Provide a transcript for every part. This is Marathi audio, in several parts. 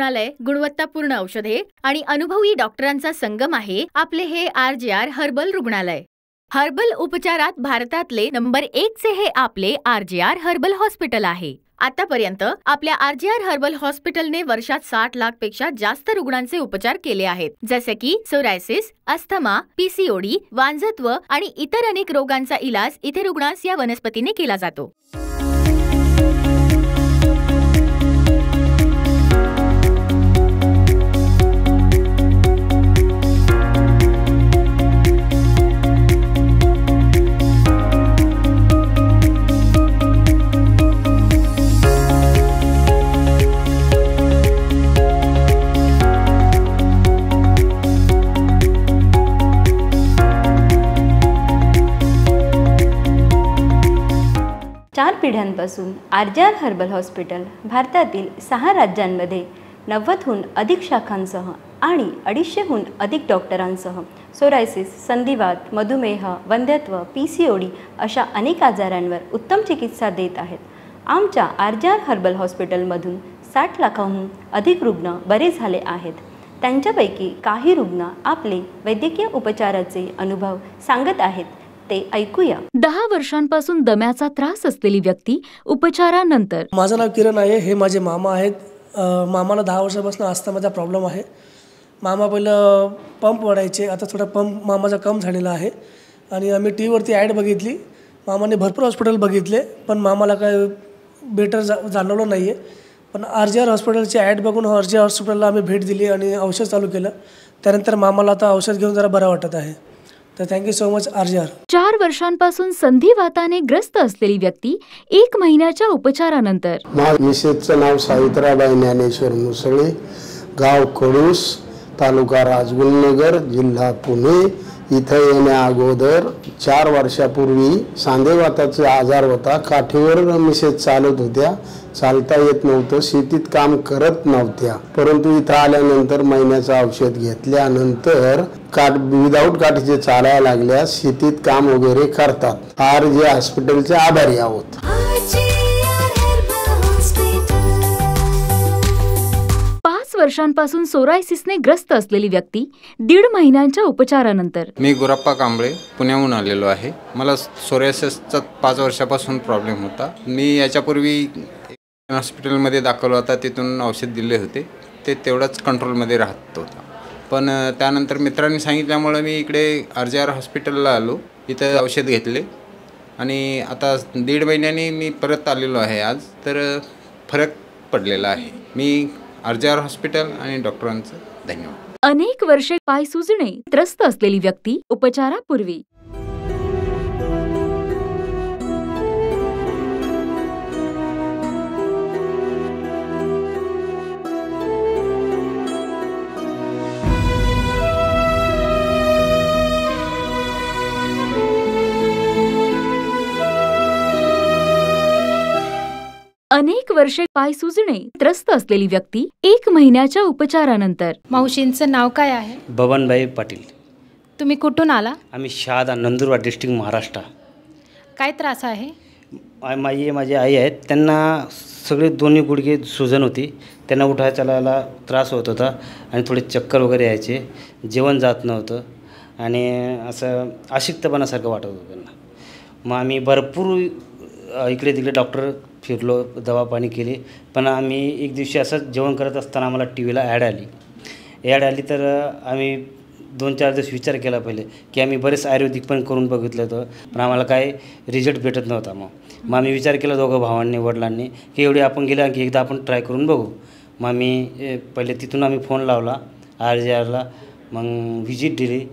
रुग्णालय, गुणवत्तापूर्ण औषधे आणि अनुभवी डॉक्टरांचा संगम आहे आपले हे RJR हर्बल रुग्णालय। हर्बल उपचारात भारतातले नंबर 1 चे हे आपले RJR हर्बल हॉस्पिटल आहे। आतापर्यंत आपल्या RJR हर्बल हॉस्पिटलने वर्षात 60 लाख पेक्षा जास्त रुग्णांचे उपचार केले आहेत, जसे की सोरायसिस, अस्थमा, PCOD, वांझत्व आणि इतर अनेक रोगांचा इलाज इथे रुग्णास या वनस्पतीने केला जातो। चार पिढ्यांपासून RJR हर्बल हॉस्पिटल भारतातील 6 राज्यांमध्ये 90हून अधिक शाखांसह आणि 250हून अधिक डॉक्टरांसह सोरायसिस, संधिवात, मधुमेह, वंध्यत्व, PCOD अशा अनेक आजारांवर उत्तम चिकित्सा देत आहेत। आमच्या RJR हर्बल हॉस्पिटलमधून 60 लाखांहून अधिक रुग्ण बरे झाले आहेत। त्यांच्यापैकी काही रुग्ण आपले वैद्यकीय उपचाराचे अनुभव सांगत आहेत, ते ऐकूया। 10 वर्षांपासून दम्याचा त्रास असलेली व्यक्ती उपचारानंतर। माझं नाव किरण आहे, हे माझे मामा आहेत। मामाला 10 वर्षापासून अस्थमाचा प्रॉब्लेम आहे। मामा पहिलं पंप वाढायचे, आता थोडा पंप मामाचा कम झालेला आहे आणि आम्ही टीव्हीवरती ॲड बघितली। मामाने भरपूर हॉस्पिटल बघितले पण मामाला काय बेटर जाणवलं नाही आहे। पण RJR हॉस्पिटलची ॲड बघून RJR हॉस्पिटलला आम्ही भेट दिली आणि औषध चालू केलं। त्यानंतर मामाला आता औषध घेऊन जरा बरं वाटत आहे। तर थँक्यू सो मच RJR। 4 वर्षांपासून संधिवाताने ग्रस्त असलेली व्यक्ती 1 महिन्याच्या उपचारानंतर। मिसेसचं नाव सावित्राबाई ज्ञानेश्वर मुसळे, गाव कडूस, तालुका राजगुरुनगर, जिल्हा पुणे। इथे येण्या अगोदर 4 वर्षापूर्वी सांधेवाताचा आजार होता। काठीवर मिसेस चालत होत्या, चालता येत नव्हतं, शेतीत काम करत नव्हत्या। परंतु इथं आल्यानंतर महिन्याचं औषध घेतल्यानंतर विदाऊट काठीचे चालायला लागल्या, शेतीत काम वगैरे करतात। RJR हॉस्पिटलचे आभारी आहोत। 5 वर्षांपासून सोरायसिसने ग्रस्त असलेली व्यक्ती 1.5 महिन्यांच्या उपचारानंतर। मी गुरप्पा कांबळे पुण्याहून आलेलो आहे। मला सोरायसिसचा 5 वर्षापासून प्रॉब्लेम होता। मी याच्यापूर्वी हॉस्पिटलमध्ये दाखल होता, तिथून औषध दिले होते, ते तेवढंच कंट्रोलमध्ये राहत होता। पण त्यानंतर मित्रांनी सांगितल्यामुळे मी इकडे RJR हॉस्पिटलला आलो, इथं औषध घेतले आणि आता 1.5 महिन्यांनी मी परत आलेलो आहे आज। तर फरक पडलेला आहे। मी RJR हॉस्पिटल आणि डॉक्टरांचं धन्यवाद। अनेक वर्षे पाय सुजणे त्रस्त असलेली व्यक्ती उपचारापूर्वी। अनेक वर्षे पाय सुजणे त्रस्त असलेली व्यक्ती 1 महिन्याच्या उपचारानंतर। मावशींचं नाव काय आहे? बबनभाई पाटील। तुम्ही कुठून आला? आम्ही शहादा, नंदुरबार डिस्ट्रिक्ट, महाराष्ट्र। काय त्रास आहे? माझी आई आहेत, त्यांना सगळे दोन्ही गुडघे सुजन होती, त्यांना उठायला चालायला त्रास होत होता आणि थोडे चक्कर वगैरे यायचे, जेवण जात नव्हतं आणि असं अशक्तपणासारखं वाटत होतं त्यांना। मग आम्ही भरपूर इकडे तिकडे डॉक्टर फिरलो, दवा पाणी केली, पण आम्ही एक दिवशी असंच जेवण करत असताना आम्हाला टीव्हीला ॲड आली तर आम्ही 2-4 दिवस विचार केला पहिले की आम्ही बरेच आयुर्वेदिक पण करून बघितलं होतं, पण आम्हाला काय रिझल्ट भेटत नव्हता। मग आम्ही विचार केला दोघं भावांनी वडिलांनी की एवढे आपण गेला की एकदा आपण ट्राय करून बघू। मग आम्ही पहिले तिथून आम्ही फोन लावला RJRला, मग व्हिजिट दिली,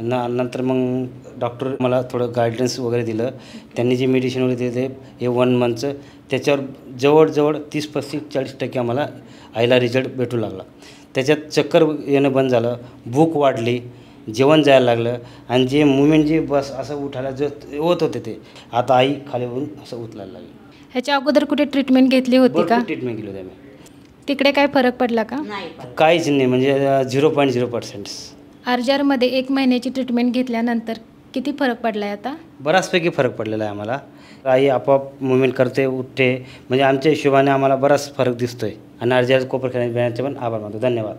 नंतर मग डॉक्टर मला थोडं गायडन्स वगैरे दिलं। त्यांनी जे मेडिसिन वगैरे दिले हे 1 मंथचं, त्याच्यावर जवळजवळ 30-35-40% आम्हाला आईला रिझल्ट भेटू लागला। त्याच्यात चक्कर येणं बंद झालं, भूक वाढली, जेवण जायला लागलं आणि जे मुवमेंट जे बस असं उठायला जे होत होते ते आता आई खाली होऊन असं उचलायला लागली। ह्याच्या अगोदर कुठे ट्रीटमेंट घेतली होती का? ट्रीटमेंट केली होती आम्ही। तिकडे काय फरक पडला का? काहीच नाही, म्हणजे 0.0%। RJRमध्ये 1 महिन्याची ट्रीटमेंट घेतल्यानंतर किती फरक पडला आहे आता? बराचपैकी फरक पडलेला आहे आम्हाला। आई आपोआप मुवमेंट करते, उठते, म्हणजे आमच्या हिशोबाने आम्हाला बराच फरक दिसतोय। आणि RGR कोपरखैरणे बँकचे पण आभार मानतो. धन्यवाद.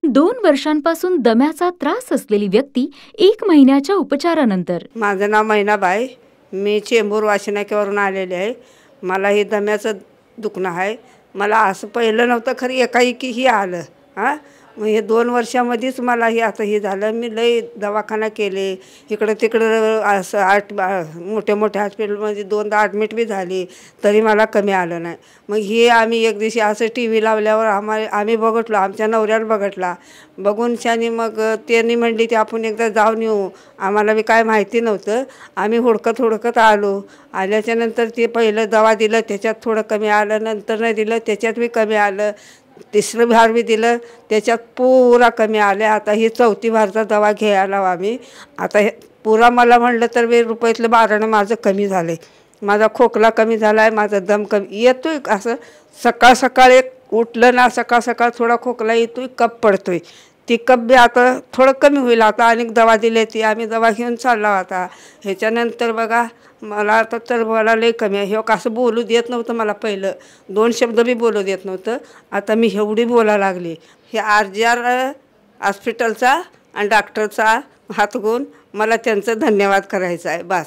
दोन वर्षांपासून दम्याचा त्रास असलेली व्यक्ती 1 महिन्याच्या उपचारानंतर. माझं नाव मैनाबाई, मी चेंबूर वाशिनाक्यावरून आलेले आहे. मला हे दम्याचं दुखणं आहे. मला असं पहिलं नव्हतं, खरं एकाएकी ही आलं. मग हे 2 वर्षामध्येच मला हे आता हे झालं. मी लई दवाखाना केले, इकडं तिकडं असं मोठ्या मोठ्या हॉस्पिटलमध्ये 2दा ॲडमिट बी झाली, तरी मला कमी आलं नाही. मग हे आम्ही एक दिवशी असं TV लावल्यावर आम्ही बघितलो, आमच्या नवऱ्यानं बघितला. बघून शानी मग त्यांनी म्हणली की आपण एकदा जाऊन येऊ. आम्हाला बी काय माहिती नव्हतं. आम्ही हुडकत आलो. आल्याच्यानंतर ते पहिलं दवा दिलं, त्याच्यात थोडं कमी आलं. नंतर नाही दिलं, त्याच्यात बी कमी आलं. 3रं भार बी दिलं, त्याच्यात पुरा कमी आले. आता ही 4थी भारचा दवा घ्यायला आम्ही. आता हे पुरा मला म्हणलं तर ₹20 12 माझं कमी झालं आहे. माझा खोकला कमी झाला आहे, माझा दम कमी येतो आहे. असं सकाळ एक उठलं ना, सकाळ थोडा खोकला येतो आहे, कप पडतो आहे. ती कप बी आता थोडं कमी होईल. आता अनेक दवा दिली, ती आम्ही दवा घेऊन चालला होता. ह्याच्यानंतर बघा मला आता तर मला लई कमी आहे. हे असं बोलू देत नव्हतं मला, पहिलं 2 शब्द बी बोलू देत नव्हतं. आता मी एवढी बोलायला लागली. हे RGR हॉस्पिटलचा आणि डॉक्टरचा हात गुण मला त्यांचं धन्यवाद करायचं आहे. बस.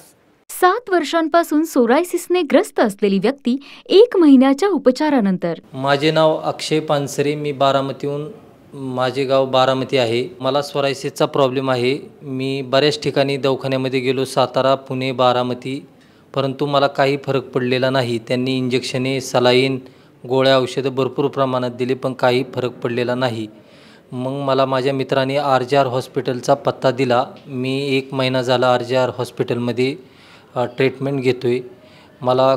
7 वर्षांपासून सोरायसिसने ग्रस्त असलेली व्यक्ती 1 महिन्याच्या उपचारानंतर. माझे नाव अक्षय पानसरे, मी बारामतीहून, माझे गाव बारामती आहे. मला सोरायसिसचा प्रॉब्लेम आहे. मी बऱ्याच ठिकाणी दवाखान्यामध्ये गेलो, सातारा, पुणे, बारामती, परंतु मला काही फरक पडलेला नाही. त्यांनी इंजेक्शने, सलाईन, गोळ्या, औषधं भरपूर प्रमाणात दिली, पण काही फरक पडलेला नाही. मग मला माझ्या मित्राने RGR हॉस्पिटलचा पत्ता दिला. मी 1 महिना झाला RGR हॉस्पिटलमध्ये ट्रीटमेंट घेतो आहे. मला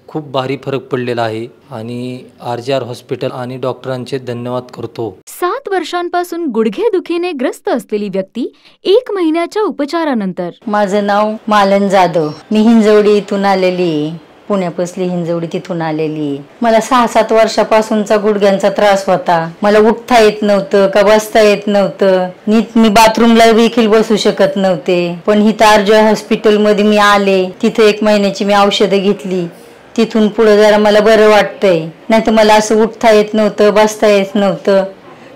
खूप भारी फरक पडलेला आहे आणि RGR हॉस्पिटल आणि डॉक्टरांचे धन्यवाद करतो. 7 वर्षांपासून गुडघेदुखीने ग्रस्त असलेली व्यक्ती 1 महिन्याच्या उपचारानंतर. माझं नाव मालन जाधव, मी हिंजवडी इथून आलेली, पुण्यापासली हिंजवडी तिथून आलेली. मला 6-7 वर्षापासूनचा गुडघ्यांचा त्रास होता. मला उठता येत नव्हतं का बसता येत नव्हतं. नीट मी बाथरूमला देखील बसू शकत नव्हते. पण इथं RGR हॉस्पिटलमध्ये मी आले, तिथे 1 महिन्याची मी औषधं घेतली. तिथून पुढे जरा मला बरं वाटतंय. नाही तर मला असं उठता येत नव्हतं, बसता येत नव्हतं.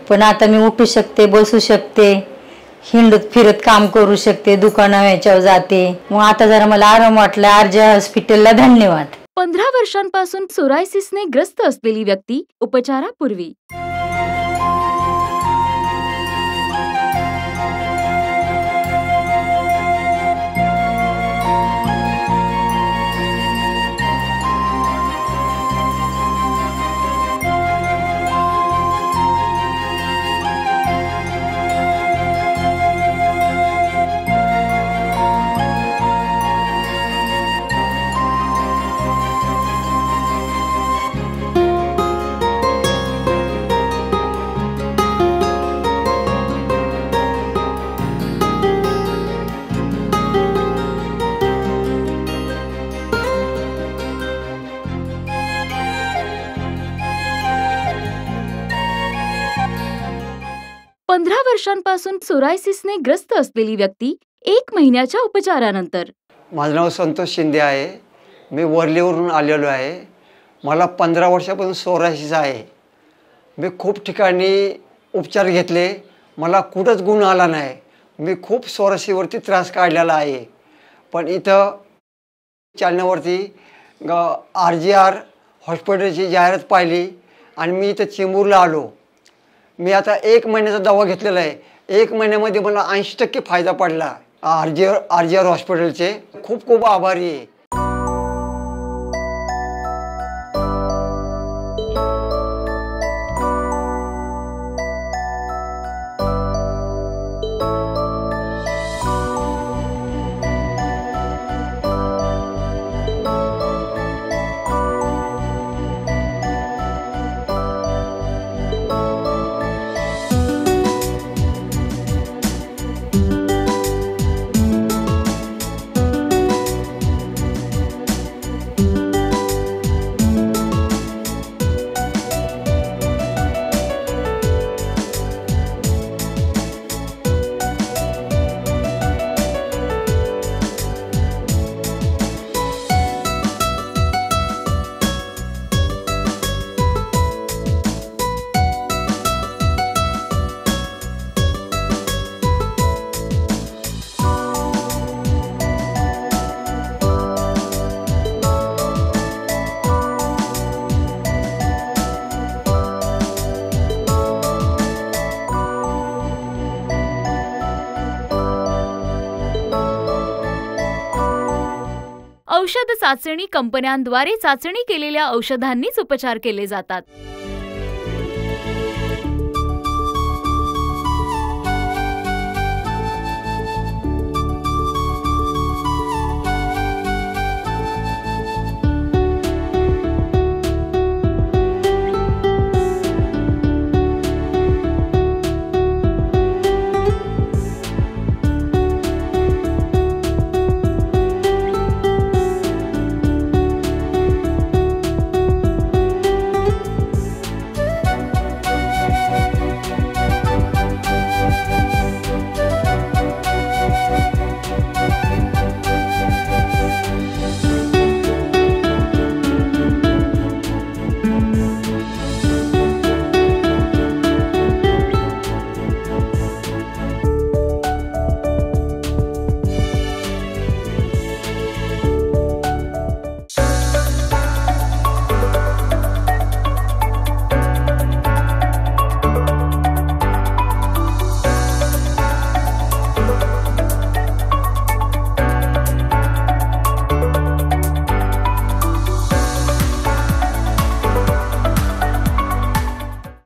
पण आता मी उठू शकते, बसू शकते, हिंडत फिरत काम करू शकते, दुकानावर जाते. मग आता जरा मला आराम वाटला. RGR हॉस्पिटलला धन्यवाद. 15 वर्षांपासून सोरायसिसने ग्रस्त असलेली व्यक्ती उपचारापूर्वी. वर्षांपासून सोरायसिसने ग्रस्त असलेली व्यक्ती 1 महिन्याच्या उपचारानंतर. माझं नाव संतोष शिंदे आहे. मी वर्लीवरून आलेलो आहे. मला 15 वर्षापासून सोरायसिस आहे. मी खूप ठिकाणी उपचार घेतले, मला कुठंच गुण आला नाही. मी खूप सोरायसिसवरती त्रास काढलेला आहे. पण इथं चॅनलवरती RGR हॉस्पिटलची जाहिरात पाहिली आणि मी इथं चेंबूरला आलो. मी आता 1 महिन्याचा दवा घेतलेला आहे. 1 महिन्यामध्ये मला 80% फायदा पडला. RGR हॉस्पिटलचे खूप खूप आभारी आहे. चाचणी कंपन्यांद्वारे चाचणी केलेल्या औषधांनीच उपचार केले जातात.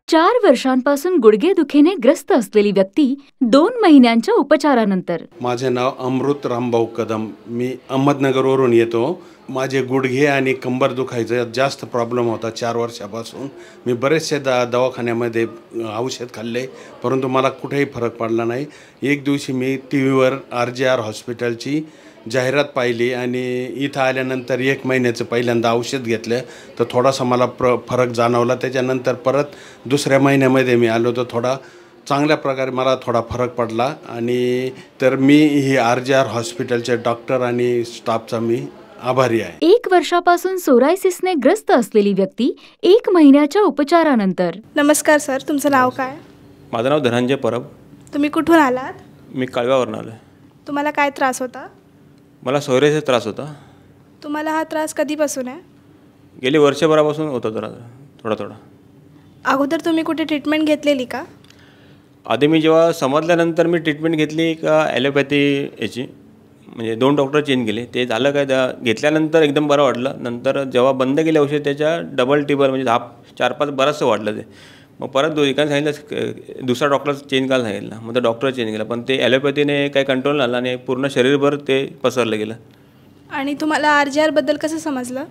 चार वर्षांपासून गुडघेदुखीने ग्रस्त असलेली व्यक्ती 2 महिन्यांच्या उपचारानंतर. माझे नाव अमृत रामभाऊ कदम. मी अहमदनगरवरून येतो. माझे गुडघे आणि कंबर दुखायचं जास्त प्रॉब्लेम होता 4 वर्षापासून. मी बरेचसे दवाखान्यामध्ये औषध खाल्ले, परंतु मला कुठेही फरक पडला नाही. एक दिवशी मी TV वर RJR हॉस्पिटलची जाहिरात पाहिली आणि इथं आल्यानंतर 1 महिन्याचं पहिल्यांदा औषध घेतलं तर थोडासा मला फरक जाणवला. त्याच्यानंतर परत दुसऱ्या महिन्यामध्ये मी आलो तर थोडा चांगल्या प्रकारे मला थोडा फरक पडला. आणि तर मी ही RJR हॉस्पिटलचे डॉक्टर आणि स्टाफचा मी आभारी आहे. 1 वर्षापासून सोरायसिसने ग्रस्त असलेली व्यक्ती 1 महिन्याच्या उपचारानंतर. नमस्कार सर, तुमचं नाव काय? माझं नाव धनंजय परब. तुम्ही कुठून आलात? मी कळव्यावरून आलो आहे. तुम्हाला काय त्रास होता? मला सोरायसिस त्रास होता. तुम्हाला हा त्रास कधीपासून आहे? गेली वर्षभरापासून होता जरा थोडा. अगोदर तुम्ही कुठे ट्रीटमेंट घेतलेली का? आधी मी जेव्हा समजल्यानंतर मी ट्रीटमेंट घेतली का ॲलोपॅथी याची, म्हणजे 2 डॉक्टर चेंज केले. ते झालं काय, घेतल्यानंतर एकदम बरं वाटलं. नंतर जेव्हा बंद केले औषध त्याच्या डबल टिबल म्हणजे 4-5 बरंचसं वाटलं ते. मग परत एकाने सांगितलं दुसरा डॉक्टर चेंज करायला सांगितलं. मग तो डॉक्टर चेंज केला, पण ते ॲलोपॅथीने काही कंट्रोल झाला आणि पूर्ण शरीरभर ते पसरलं गेलं. आणि तुम्हाला RJR बद्दल कसं समजलं?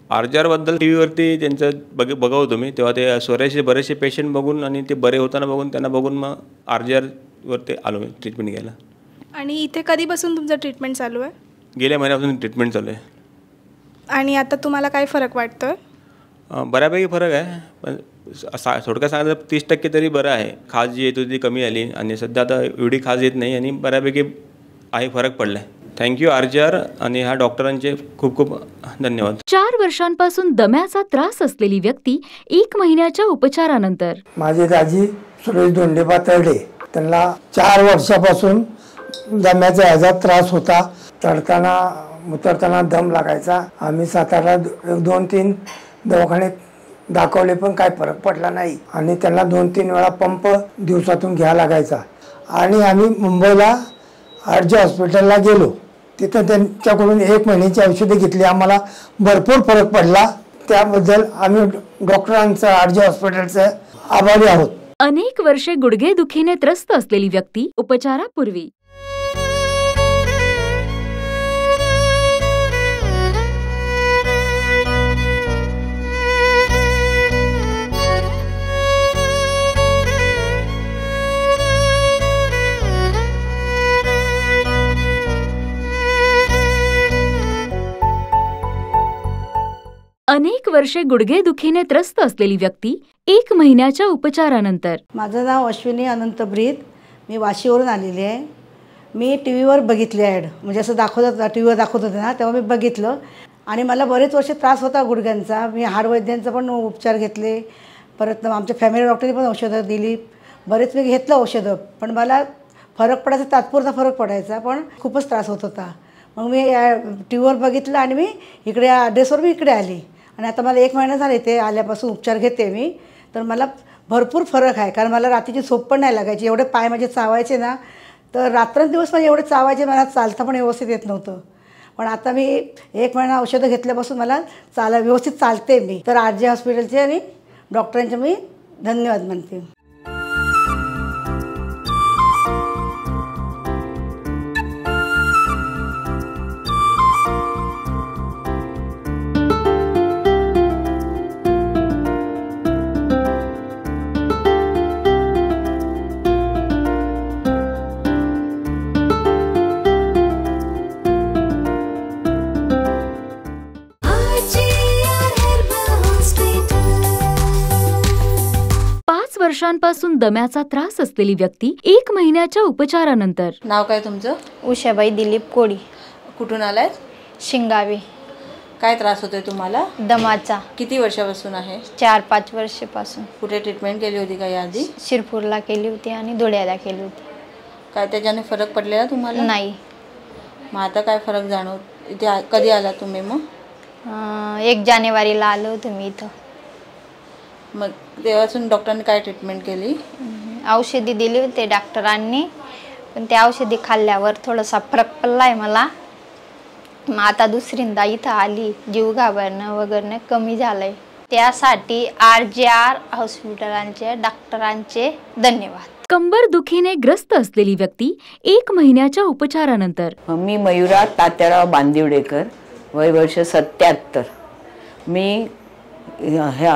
RJR बद्दल TV वरती त्यांचं बघावतो मी, तेव्हा ते सोरायसिस बरेचसे पेशंट बघून आणि ते बरे होताना बघून त्यांना बघून मग RJR वरती आलो मी ट्रीटमेंट घ्यायला. आणि इथे कधीपासून तुमचं ट्रीटमेंट चालू आहे? गेल्या महिन्यापासून ट्रीटमेंट चालू आहे. आणि आता तुम्हाला काय फरक वाटतोय? बऱ्यापैकी फरक आहे, पण थोडक्यात सांगितलं 30% तरी बरं आहे. खाज जी येत होती ती कमी आली आणि सध्या आता एवढी खाज येत नाही आणि बऱ्यापैकी आहे, फरक पडला आहे. थँक्यू RJR आणि ह्या डॉक्टरांचे खूप खूप धन्यवाद. 4 वर्षांपासून दम्याचा त्रास असलेली व्यक्ती 1 महिन्याच्या उपचारानंतर. माझे दाजी सुरेश दोंडे पातर्डे, त्यांना 4 वर्षापासून दम्याचा ह्याचा त्रास होता. चढताना उतरताना दम लागायचा. आम्ही सातारा 2-3 दवाखाने दाखवले पण काय फरक पडला नाही. आणि त्यांना 2-3 वेळा पंप दिवसातून घ्यावा लागायचा. आणि आम्ही मुंबईला RJ हॉस्पिटलला गेलो. तिथं त्यांच्याकडून 1 महिन्याची औषधे घेतली. आम्हाला भरपूर फरक पडला. त्याबद्दल आम्ही डॉक्टरांचं RJ हॉस्पिटलचं आभारी आहोत. अनेक वर्षे गुडघेदुखीने त्रस्त असलेली व्यक्ती उपचारापूर्वी. अनेक वर्षे गुडघेदुखीने त्रस्त असलेली व्यक्ती 1 महिन्याच्या उपचारानंतर. माझं नाव अश्विनी अनंत ब्रीद. मी वाशीवरून आलेली आहे. मी TV वर बघितली ॲड, म्हणजे असं दाखवत TV वर दाखवत होते ना, तेव्हा मी बघितलं आणि मला बरेच वर्ष त्रास होता गुडघ्यांचा. मी हाडवैद्यांचा पण उपचार घेतले, परत आमच्या फॅमिली डॉक्टरने पण औषधं दिली, बरेच मी घेतलं औषधं, पण मला फरक पडायचा, तात्पुरता फरक पडायचा, पण खूपच त्रास होत होता. मग मी TV वर बघितलं आणि मी इकडे ॲड्रेसवर मी इकडे आली आणि आता मला 1 महिना झाला इथे आल्यापासून उपचार घेते मी. तर मला भरपूर फरक आहे, कारण मला रात्रीची झोप पण नाही लागायची. एवढे पाय माझे चावायचे ना, तर रात्रंदिवस माझे एवढे चावायचे, मला चालता पण व्यवस्थित येत नव्हतं. पण आता मी 1 महिना औषधं घेतल्यापासून मला व्यवस्थित चालते मी. तर RJ हॉस्पिटलचे आणि डॉक्टरांचे मी धन्यवाद म्हणते. वर्षांपासून दम्याचा त्रास असलेली व्यक्ती 1 महिन्याच्या उपचारानंतर. नाव काय तुमचं? उषाबाई दिलीप कोडी. कुठून आलाय? शिंगावे. काय त्रास होतोय तुम्हाला? दमाचा. किती वर्षापासून आहे? 4-5 वर्षापासून. कुठे ट्रीटमेंट केली होती का याआधी? शिरपूरला केली होती आणि धुळ्याला केली होती. काय त्याच्याने फरक पडलेला तुम्हाला? नाही. मग आता काय फरक जाणवत? इथे कधी आला तुम्ही? मग 1 जानेवारीला आलो होतो मी इथं. मग तेव्हापासून डॉक्टरांनी काय ट्रीटमेंट केली? औषधी दिली होती डॉक्टरांनी, पण त्या औषधी खाल्ल्यावर थोडासा फरक पडलाय मला. मग आता दुसरींदा इथं आली, जीव घाबरणं वगैरे कमी झालंय. त्यासाठी RJR हॉस्पिटलांचे डॉक्टरांचे धन्यवाद. कंबर दुखीने ग्रस्त असलेली व्यक्ती 1 महिन्याच्या उपचारानंतर. मी मयुरा तात्याराव बांदिवडेकर, वय वर्ष 77. मी ह्या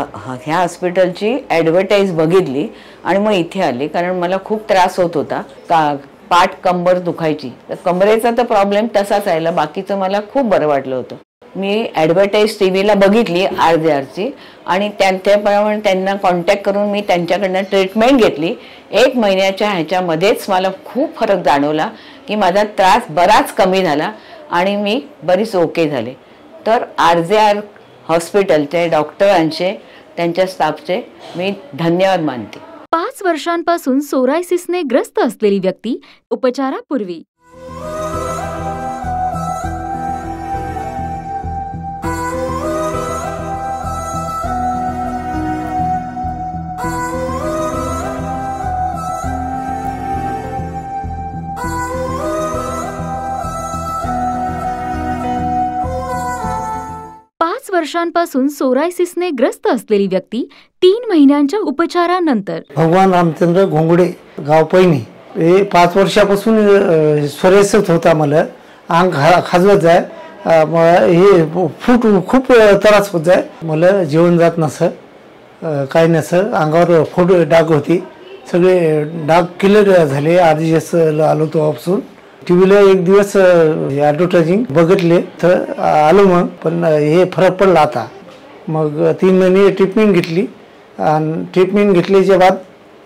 हॉस्पिटलची ॲडव्हर्टाईज बघितली आणि मग इथे आले, कारण मला खूप त्रास होत होता. पाठ कंबर दुखायची. तर कमरेचा तर प्रॉब्लेम तसाच राहिला, बाकीचं मला खूप बरं वाटलं होतं. मी ॲडव्हर्टाईज TV ला बघितली RJRची आणि त्याप्रमाणे त्यांना कॉन्टॅक्ट करून मी त्यांच्याकडनं ट्रीटमेंट घेतली. 1 महिन्याच्या ह्याच्यामध्येच मला खूप फरक जाणवला की माझा त्रास बराच कमी झाला आणि मी बरीच ओके झाले. तर RJR हॉस्पिटलचे डॉक्टरांचे, त्यांच्या स्टाफचे मी धन्यवाद मानते. 5 वर्षांपासून सोरायसिसने ग्रस्त असलेली व्यक्ती उपचारापूर्वी. वर्षांपासून सोरायसिसने ग्रस्त असलेली व्यक्ती 3 महिन्यांच्या उपचारानंतर. भगवान रामचंद्र घोंगडे, गाव पैनी. हे 5 वर्षापासून सोरायसिस होता. मला अंग खाजवत जाय, हे खूप त्रास होत जाय. मला जेवण जात नसं, काही नसं. अंगावर फोट डाग होती, सगळे डाग क्लिअर झाले. RJS आलो तो ऑप्शन. TV ला 1 दिवस ॲडव्हर्टायझिंग बघितले तर आलो मग, पण हे फरक पडला आता. मग 3 महिने ट्रीटमेंट घेतली आणि ट्रीटमेंट घेतल्याच्या बाद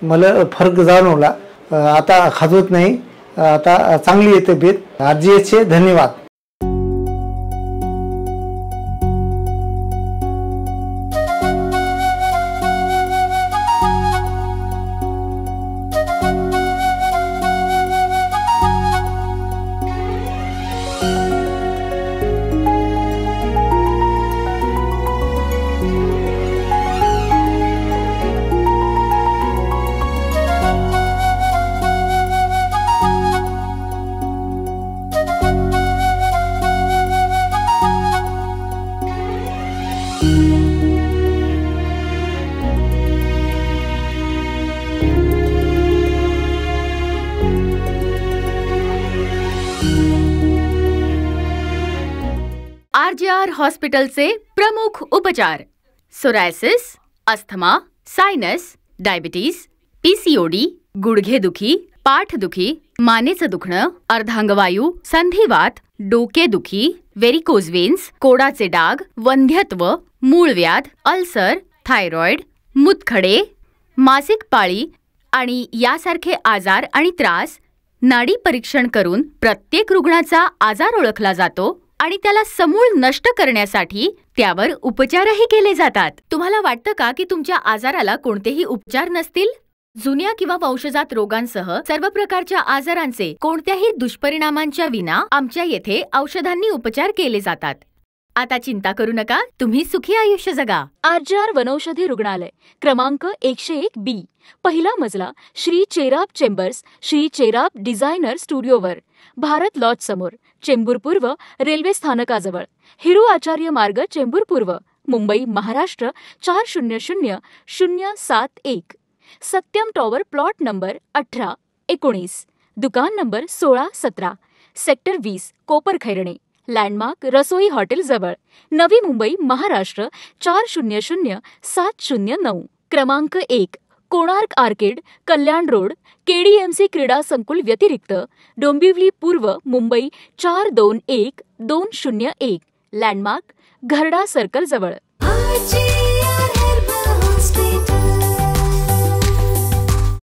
मला फरक जाणवला. आता खाजवत नाही, आता चांगली आहे तब्येत. RJSचे धन्यवाद. RJR हॉस्पिटलचे प्रमुख उपचार: psoriasis, asthma, sinus, diabetes, PCOD, गुडघेदुखी, पाठदुखी, मानेचं दुखणं, अर्धांगवायू, संधिवात, डोकेदुखी, व्हेरिकोज वेन्स, कोडाचे डाग, वंध्यत्व, मूळव्याध, अल्सर, थायरॉइड, मुतखडे, मासिक पाळी आणि यासारखे आजार आणि त्रास नाडी परीक्षण करून प्रत्येक रुग्णाचा आजार ओळखला जातो आणि त्याला समूळ नष्ट करण्यासाठी त्यावर उपचारही केले जातात. तुम्हाला वाटतं का की तुमच्या आजाराला कोणतेही उपचार नसतील? जुन्या किंवा वंशजात रोगांसह सर्व प्रकारच्या आजारांचे कोणत्याही दुष्परिणामांच्या विना आमच्या येथे औषधांनी उपचार केले जातात. आता चिंता करू नका, तुम्ही सुखी आयुष्य जगा. RJR वनौषधी रुग्णालय, क्रमांक 101B, पहिला मजला, Shri चेराब chambers, Shri चेराब designer स्टुडिओवर, Bharat lodge समोर, चेंबूर पूर्व रेल्वे स्थानकाजवळ, हिरू आचार्य मार्ग चेंबूर पूर्व, Mumbai Maharashtra 400071. Satyam tower plot number 18-19, दुकान नंबर 16-17, सेक्टर 20, कोपर खैरणे. लँडमार्क रसोई हॉटेल जवळ, नवी मुंबई महाराष्ट्र 400709. क्रमांक 1, कोणार्क आर्केड, कल्याण रोड, KDMC क्रीडा संकुल व्यतिरिक्त, डोंबिवली पूर्व, मुंबई 421201. लँडमार्क घरडा सर्कल जवळ.